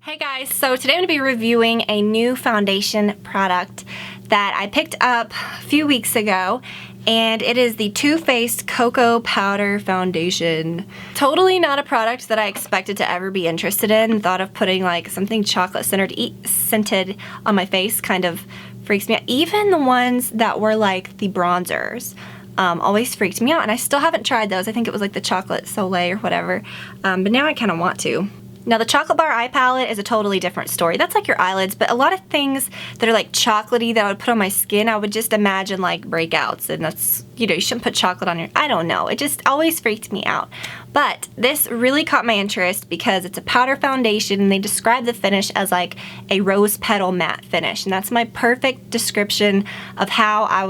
Hey guys, so today I'm going to be reviewing a new foundation product that I picked up a few weeks ago, and it is the Too Faced Cocoa Powder Foundation. Totally not a product that I expected to ever be interested in. Thought of putting like something chocolate scented on my face kind of freaks me out. Even the ones that were like the bronzers always freaked me out, and I still haven't tried those. I think it was like the Chocolate Soleil or whatever, but now I kind of want to. Now the Chocolate Bar Eye Palette is a totally different story. That's like your eyelids, but a lot of things that are like chocolatey that I would put on my skin, I would just imagine like breakouts, and that's, you know, you shouldn't put chocolate on your, I don't know. It just always freaked me out. But this really caught my interest because it's a powder foundation, and they describe the finish as like a rose petal matte finish. And that's my perfect description of how I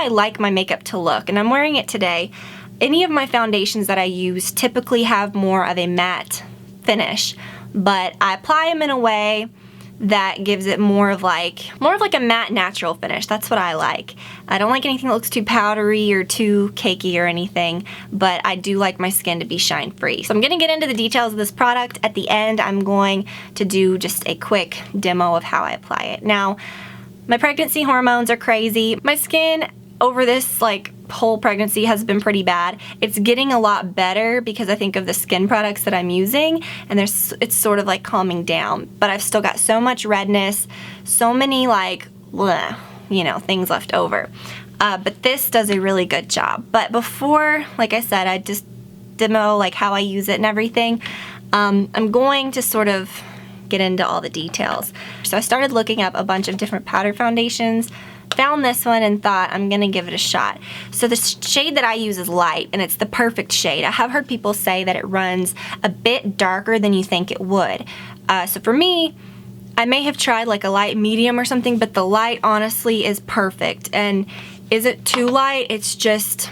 like my makeup to look. And I'm wearing it today. Any of my foundations that I use typically have more of a matte finish, but I apply them in a way that gives it more of like a matte natural finish. That's what I like. I don't like anything that looks too powdery or too cakey or anything, but I do like my skin to be shine free. So I'm gonna get into the details of this product. At the end, I'm going to do just a quick demo of how I apply it. Now, my pregnancy hormones are crazy. My skin over this like whole pregnancy has been pretty bad. It's getting a lot better because I think of the skin products that I'm using, and it's sort of like calming down, but I've still got so much redness, so many like bleh, you know, things left over. But this does a really good job. But before, like I said, I just demo like how I use it and everything. I'm going to sort of get into all the details. So I started looking up a bunch of different powder foundations, found this one and thought I'm gonna give it a shot. So the shade that I use is light, and it's the perfect shade. I have heard people say that it runs a bit darker than you think it would. So for me, I may have tried like a light medium or something, but the light honestly is perfect. And is it too light? It's just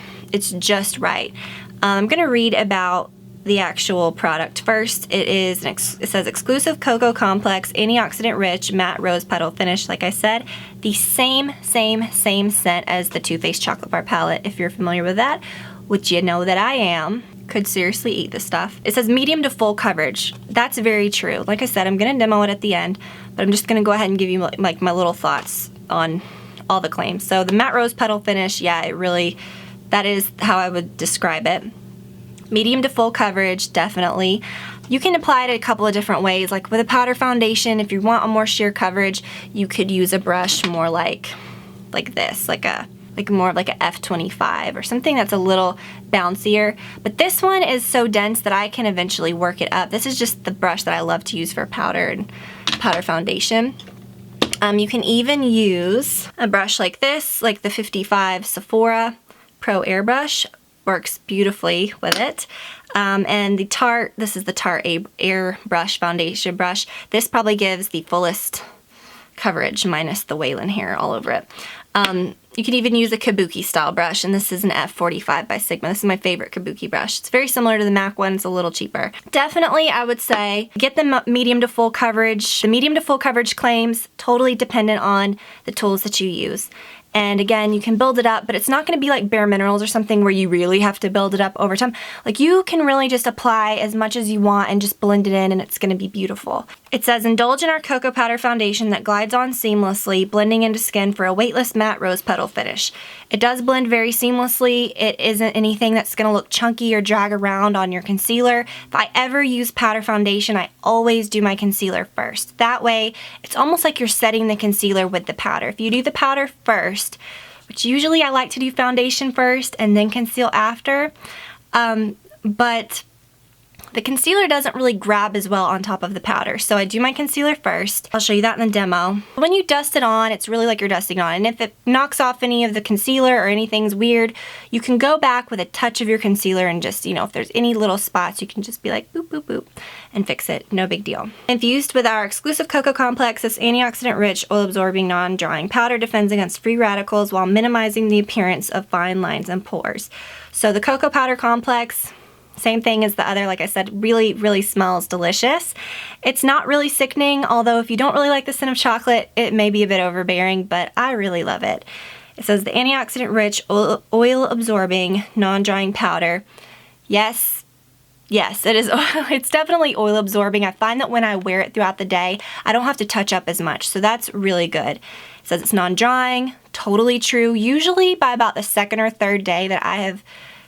right. I'm gonna read about the actual product first. It says exclusive cocoa complex, antioxidant rich, matte rose petal finish. Like I said, the same scent as the Too Faced Chocolate Bar Palette, if you're familiar with that, which you know that I am. Could seriously eat this stuff. It says medium to full coverage. That's very true. Like I said, I'm gonna demo it at the end, but I'm just gonna go ahead and give you like my little thoughts on all the claims. So the matte rose petal finish, yeah, that is how I would describe it. Medium to full coverage, definitely. You can apply it a couple of different ways. Like with a powder foundation, if you want a more sheer coverage, you could use a brush more like this, like more like a F25 or something that's a little bouncier. But this one is so dense that I can eventually work it up. This is just the brush that I love to use for powder and powder foundation. You can even use a brush like this, like the 55 Sephora Pro Airbrush. Works beautifully with it. And the Tarte, this is the Tarte Airbrush foundation brush. This probably gives the fullest coverage minus the Wayland hair all over it. You can even use a kabuki style brush, and this is an F45 by Sigma. This is my favorite kabuki brush. It's very similar to the MAC one, it's a little cheaper. Definitely, I would say, get the medium to full coverage. The medium to full coverage claims totally dependent on the tools that you use. And again, you can build it up, but it's not going to be like Bare Minerals or something where you really have to build it up over time. Like, you can really just apply as much as you want and just blend it in, and it's going to be beautiful. It says, indulge in our cocoa powder foundation that glides on seamlessly, blending into skin for a weightless matte rose petal finish. It does blend very seamlessly. It isn't anything that's going to look chunky or drag around on your concealer. If I ever use powder foundation, I always do my concealer first. That way, it's almost like you're setting the concealer with the powder. If you do the powder first, which usually I like to do foundation first and then conceal after, but the concealer doesn't really grab as well on top of the powder. So I do my concealer first. I'll show you that in the demo. When you dust it on, it's really like you're dusting on. And if it knocks off any of the concealer or anything's weird, you can go back with a touch of your concealer and just, you know, if there's any little spots, you can just be like boop, boop, boop, and fix it. No big deal. Infused with our exclusive cocoa complex, this antioxidant-rich, oil-absorbing, non-drying powder defends against free radicals while minimizing the appearance of fine lines and pores. So the cocoa powder complex, same thing as the other, like I said, really smells delicious. It's not really sickening, although if you don't really like the scent of chocolate, it may be a bit overbearing, but I really love it. It says the antioxidant-rich, oil-absorbing, non-drying powder. Yes, Yes, it is. It's definitely oil absorbing. I find that when I wear it throughout the day, I don't have to touch up as much, so that's really good. It says it's non-drying, totally true. Usually by about the second or third day that I have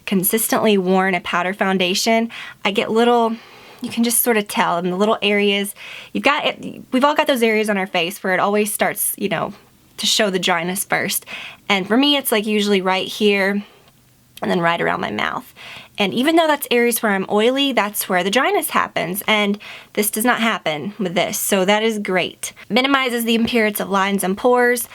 consistently worn a powder foundation, I get little, you can just sort of tell in the little areas. We've all got those areas on our face where it always starts, you know, to show the dryness first. And for me, it's like usually right here and then right around my mouth. And even though that's areas where I'm oily, that's where the dryness happens. And this does not happen with this, so that is great. Minimizes the appearance of lines and pores.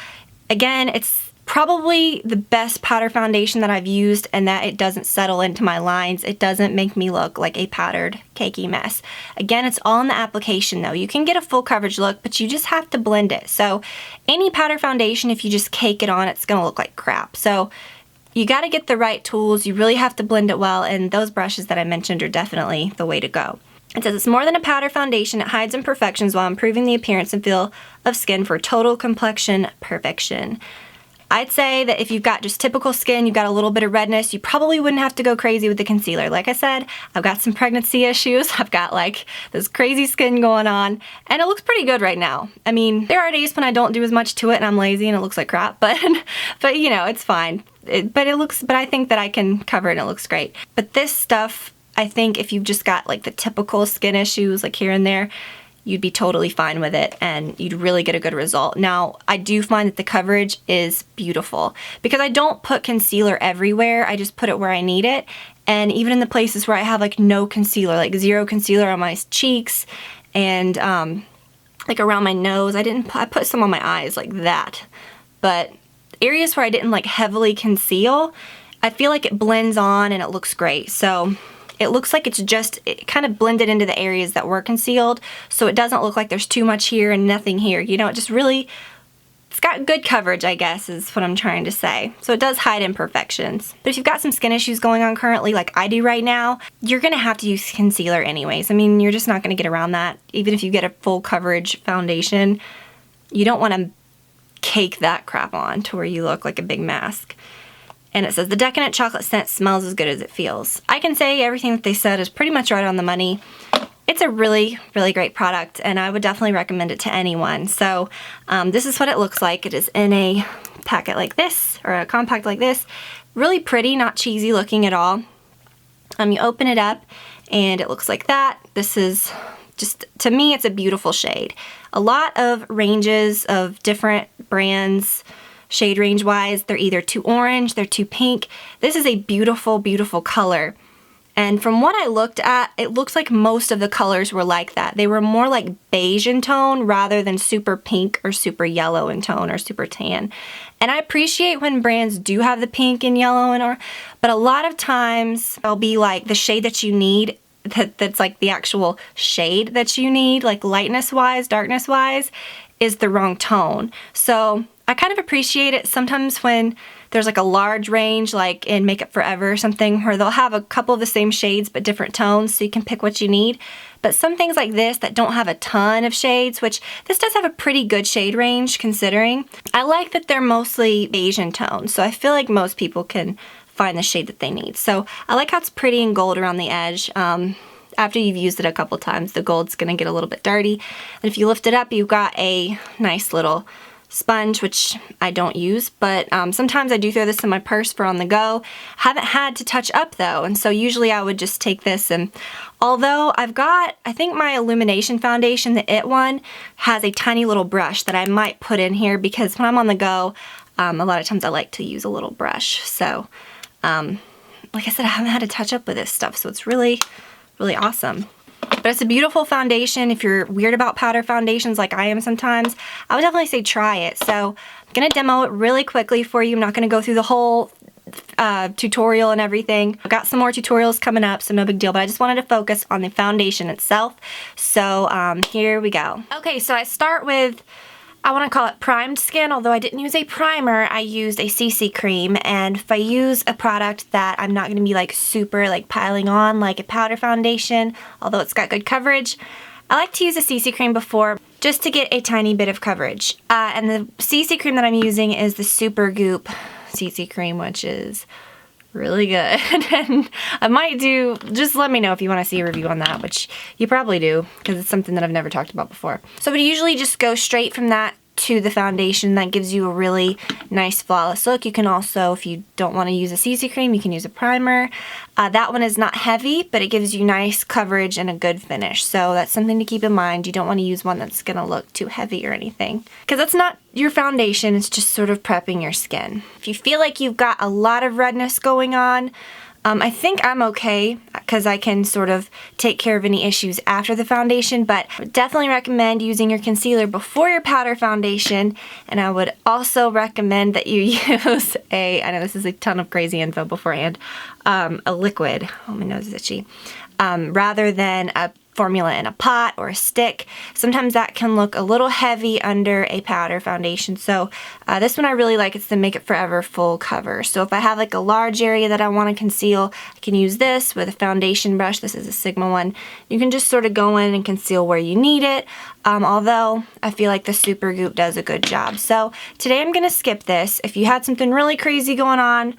Again, it's probably the best powder foundation that I've used, and that it doesn't settle into my lines. It doesn't make me look like a powdered cakey mess. Again, it's all in the application though. You can get a full coverage look, but you just have to blend it. So any powder foundation, if you just cake it on, it's gonna look like crap. So you gotta get the right tools. You really have to blend it well, and those brushes that I mentioned are definitely the way to go. It says it's more than a powder foundation. It hides imperfections while improving the appearance and feel of skin for total complexion perfection. I'd say that if you've got just typical skin, you've got a little bit of redness, you probably wouldn't have to go crazy with the concealer. Like I said, I've got some pregnancy issues. I've got like this crazy skin going on, and it looks pretty good right now. I mean, there are days when I don't do as much to it and I'm lazy and it looks like crap, but you know, it's fine. But I think that I can cover it and it looks great. But this stuff, I think if you've just got like the typical skin issues like here and there, you'd be totally fine with it and you'd really get a good result. Now, I do find that the coverage is beautiful because I don't put concealer everywhere. I just put it where I need it. And even in the places where I have like no concealer, like zero concealer on my cheeks and like around my nose, I put some on my eyes like that. But areas where I didn't like heavily conceal, I feel like it blends on and it looks great. So it looks like it kind of blended into the areas that were concealed, so it doesn't look like there's too much here and nothing here. You know, it just really, it's got good coverage, I guess, is what I'm trying to say. So it does hide imperfections. But if you've got some skin issues going on currently, like I do right now, you're gonna have to use concealer anyways. I mean, you're just not gonna get around that. Even if you get a full coverage foundation, you don't wanna cake that crap on to where you look like a big mask. And it says, the decadent chocolate scent smells as good as it feels. I can say everything that they said is pretty much right on the money. It's a really, really great product, and I would definitely recommend it to anyone. So this is what it looks like. It is in a packet like this, or a compact like this. Really pretty, not cheesy looking at all. You open it up, and it looks like that. This is just, to me, it's a beautiful shade. A lot of ranges of different brands, shade range wise, they're either too orange, they're too pink. This is a beautiful, beautiful color. And from what I looked at, it looks like most of the colors were like that. They were more like beige in tone rather than super pink or super yellow in tone or super tan. And I appreciate when brands do have the pink and yellow, but a lot of times they'll be like the shade that you need, that's like the actual shade that you need, like lightness wise, darkness wise, is the wrong tone. So I kind of appreciate it sometimes when there's like a large range, like in Makeup Forever or something, where they'll have a couple of the same shades but different tones, so you can pick what you need. But some things like this that don't have a ton of shades, which this does have a pretty good shade range considering, I like that they're mostly beige in tone, so I feel like most people can find the shade that they need. So I like how it's pretty and gold around the edge. After you've used it a couple times, the gold's gonna get a little bit dirty. And if you lift it up, you've got a nice little sponge, which I don't use, but sometimes I do throw this in my purse for on the go. Haven't had to touch up though, and so usually I would just take this, and although I've got, I think my illumination foundation, the IT one, has a tiny little brush that I might put in here because when I'm on the go, a lot of times I like to use a little brush. So like I said, I haven't had to touch up with this stuff, so it's really, really awesome. But it's a beautiful foundation. If you're weird about powder foundations like I am sometimes, I would definitely say try it. So I'm going to demo it really quickly for you. I'm not going to go through the whole tutorial and everything. I've got some more tutorials coming up, so no big deal, but I just wanted to focus on the foundation itself. So here we go. Okay, so I start with, I want to call it primed skin, although I didn't use a primer, I used a CC cream, and if I use a product that I'm not going to be like super like piling on like a powder foundation, although it's got good coverage, I like to use a CC cream before just to get a tiny bit of coverage. And the CC cream that I'm using is the Super Goop CC cream, which is really good. And I might do, just let me know if you want to see a review on that, which you probably do because it's something that I've never talked about before. So I would usually just go straight from that to the foundation. That gives you a really nice flawless look. You can also, if you don't want to use a CC cream, you can use a primer. That one is not heavy, but it gives you nice coverage and a good finish. So that's something to keep in mind. You don't want to use one that's going to look too heavy or anything, because that's not your foundation. It's just sort of prepping your skin. If you feel like you've got a lot of redness going on, I think I'm okay because I can sort of take care of any issues after the foundation, but I would definitely recommend using your concealer before your powder foundation. And I would also recommend that you use I know this is a ton of crazy info beforehand, a liquid, oh my nose is itchy, rather than a formula in a pot or a stick. Sometimes that can look a little heavy under a powder foundation. So this one I really like. It's the Make It Forever Full Cover. So if I have like a large area that I want to conceal, I can use this with a foundation brush. This is a Sigma one. You can just sort of go in and conceal where you need it. Although I feel like the Super Goop does a good job. So today I'm going to skip this. If you had something really crazy going on,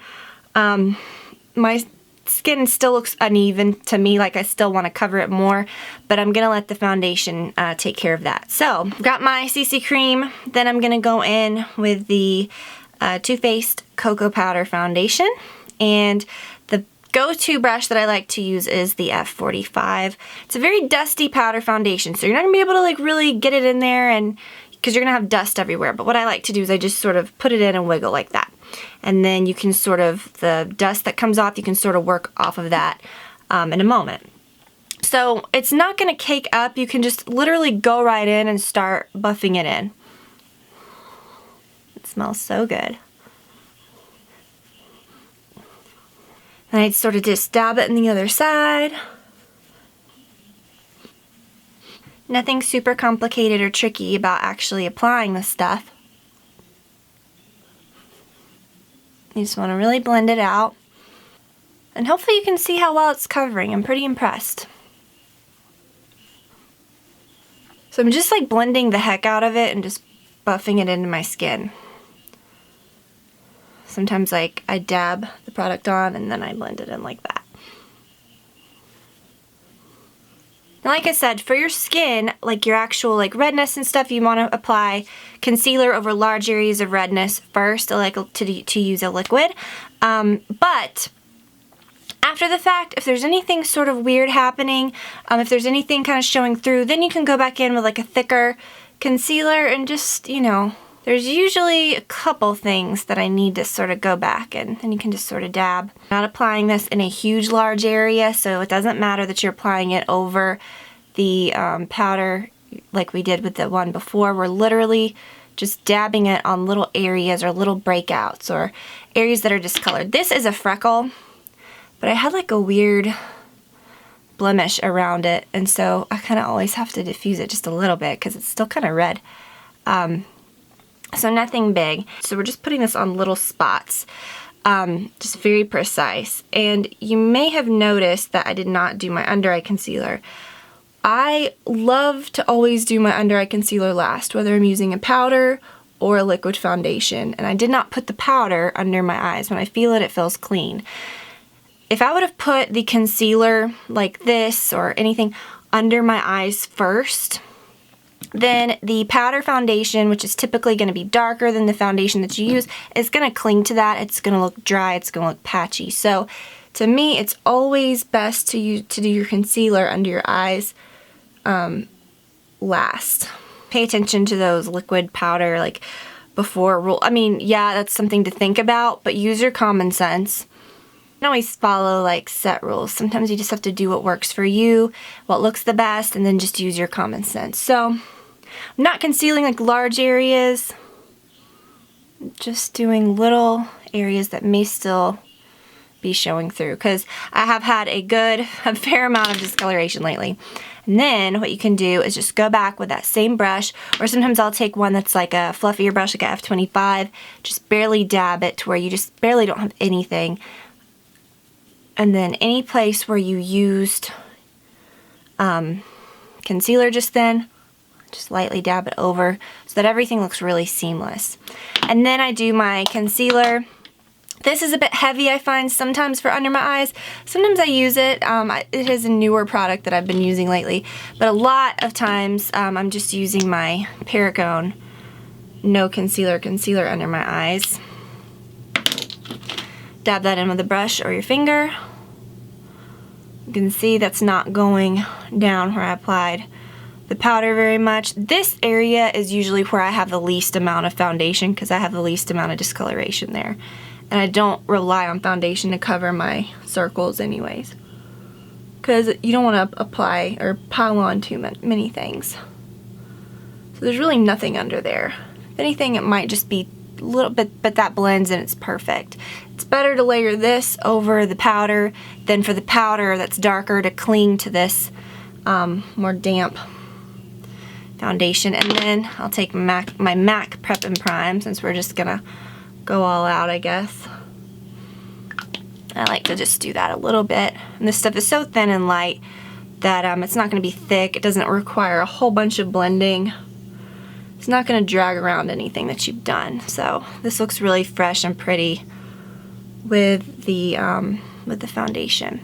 my skin still looks uneven to me, like I still want to cover it more, but I'm gonna let the foundation take care of that. So I've got my CC cream, then I'm gonna go in with the Too Faced Cocoa Powder Foundation, and the go-to brush that I like to use is the F45. It's a very dusty powder foundation, so you're not gonna be able to like really get it in there, and because you're gonna have dust everywhere. But what I like to do is I just sort of put it in and wiggle like that. And then you can sort of, the dust that comes off, you can sort of work off of that in a moment. So it's not going to cake up. You can just literally go right in and start buffing it in. It smells so good. And I'd sort of just dab it on the other side. Nothing super complicated or tricky about actually applying this stuff. You just want to really blend it out. And hopefully you can see how well it's covering. I'm pretty impressed. So I'm just like blending the heck out of it and just buffing it into my skin. Sometimes like I dab the product on and then I blend it in like that. And like I said, for your skin, like your actual like redness and stuff, you want to apply concealer over large areas of redness first. I like to use a liquid. But after the fact, if there's anything sort of weird happening, if there's anything kind of showing through, then you can go back in with like a thicker concealer and just, you know, there's usually a couple things that I need to sort of go back and then you can just sort of dab. I'm not applying this in a huge large area, so it doesn't matter that you're applying it over the powder like we did with the one before. We're literally just dabbing it on little areas or little breakouts or areas that are discolored. This is a freckle, but I had like a weird blemish around it, and so I kind of always have to diffuse it just a little bit because it's still kind of red. So nothing big. So we're just putting this on little spots, just very precise. And you may have noticed that I did not do my under eye concealer. I love to always do my under eye concealer last, whether I'm using a powder or a liquid foundation. And I did not put the powder under my eyes. When I feel it, it feels clean. If I would have put the concealer like this or anything under my eyes first, then the powder foundation, which is typically going to be darker than the foundation that you use, is going to cling to that. It's going to look dry. It's going to look patchy. So to me, it's always best to do your concealer under your eyes last. Pay attention to those liquid powder like before rule. I mean, yeah, that's something to think about, but use your common sense. Don't always follow like set rules. Sometimes you just have to do what works for you, what looks the best, and then just use your common sense. So I'm not concealing like large areas, just doing little areas that may still be showing through, because I have had a fair amount of discoloration lately. And then what you can do is just go back with that same brush, or sometimes I'll take one that's like a fluffier brush, like a F25, just barely dab it to where you just barely don't have anything. And then any place where you used concealer just then, just lightly dab it over so that everything looks really seamless. And then I do my concealer. This is a bit heavy, I find, sometimes for under my eyes. Sometimes I use it. It is a newer product that I've been using lately. But a lot of times, I'm just using my Paragone No Concealer under my eyes. Dab that in with a brush or your finger. You can see that's not going down where I applied the powder very much. This area is usually where I have the least amount of foundation because I have the least amount of discoloration there. And I don't rely on foundation to cover my circles anyways, because you don't want to apply or pile on too many things. So there's really nothing under there. If anything, it might just be a little bit, but that blends and it's perfect. It's better to layer this over the powder than for the powder that's darker to cling to this more damp foundation. And then I'll take my MAC Prep and Prime, since we're just gonna go all out, I guess. I like to just do that a little bit. And this stuff is so thin and light that it's not going to be thick. It doesn't require a whole bunch of blending. It's not going to drag around anything that you've done. So this looks really fresh and pretty with the foundation.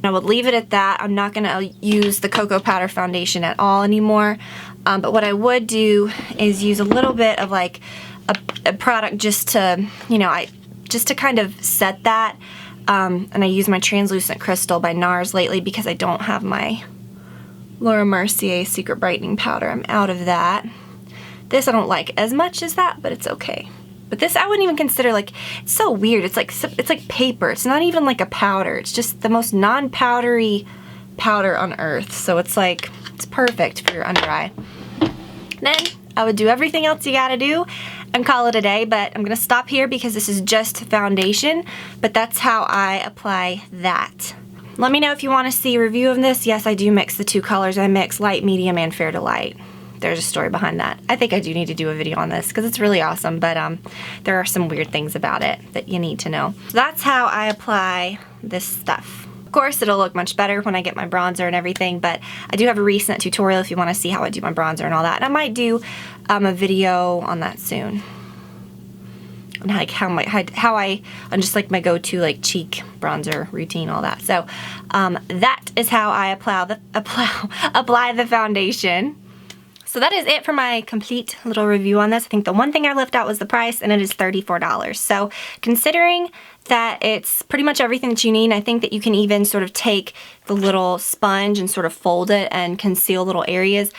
I would leave it at that. I'm not going to use the Cocoa Powder foundation at all anymore. But what I would do is use a little bit of like a product just to, you know, just to kind of set that. And I use my Translucent Crystal by NARS lately because I don't have my Laura Mercier Secret Brightening Powder. I'm out of that. This I don't like as much as that, but it's okay. But this I wouldn't even consider, like, it's so weird. It's like paper. It's not even like a powder. It's just the most non-powdery powder on earth. So it's like, it's perfect for your under eye. Then I would do everything else you gotta do and call it a day, but I'm gonna stop here because this is just foundation, but that's how I apply that. Let me know if you want to see a review of this. Yes, I do mix the two colors. I mix light, medium, and fair to light. There's a story behind that. I think I do need to do a video on this because it's really awesome, but there are some weird things about it that you need to know. So that's how I apply this stuff. Of course, it'll look much better when I get my bronzer and everything, but I do have a recent tutorial if you want to see how I do my bronzer and all that. And I might do a video on that soon. And like how I just like my go-to like cheek bronzer routine, all that. So that is how I apply the foundation. So that is it for my complete little review on this. I think the one thing I left out was the price, and it is $34. So considering that it's pretty much everything that you need, I think that you can even sort of take the little sponge and sort of fold it and conceal little areas.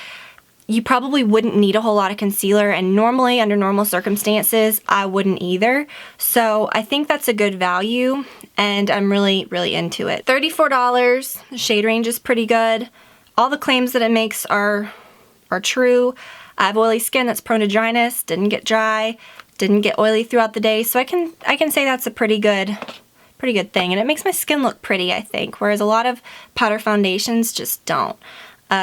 You probably wouldn't need a whole lot of concealer, and normally under normal circumstances I wouldn't either. So I think that's a good value, and I'm really, really into it. $34, the shade range is pretty good. All the claims that it makes are true. I have oily skin that's prone to dryness, didn't get dry, didn't get oily throughout the day, so I can say that's a pretty good thing, and it makes my skin look pretty, I think, whereas a lot of powder foundations just don't.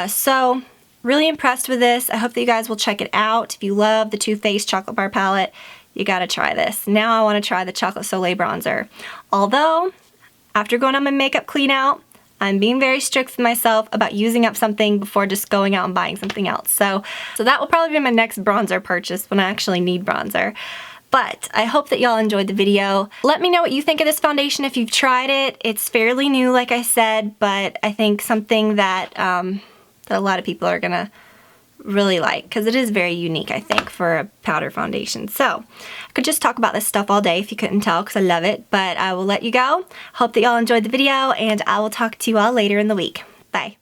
So really impressed with this. I hope that you guys will check it out. If you love the Too Faced Chocolate Bar Palette, you gotta try this. Now I wanna try the Chocolate Soleil Bronzer. Although, after going on my makeup clean out, I'm being very strict with myself about using up something before just going out and buying something else. So that will probably be my next bronzer purchase when I actually need bronzer. But I hope that y'all enjoyed the video. Let me know what you think of this foundation if you've tried it. It's fairly new, like I said, but I think something that, that a lot of people are gonna really like, because it is very unique, I think, for a powder foundation. So I could just talk about this stuff all day if you couldn't tell, because I love it, but I will let you go. Hope that y'all enjoyed the video, and I will talk to you all later in the week. Bye.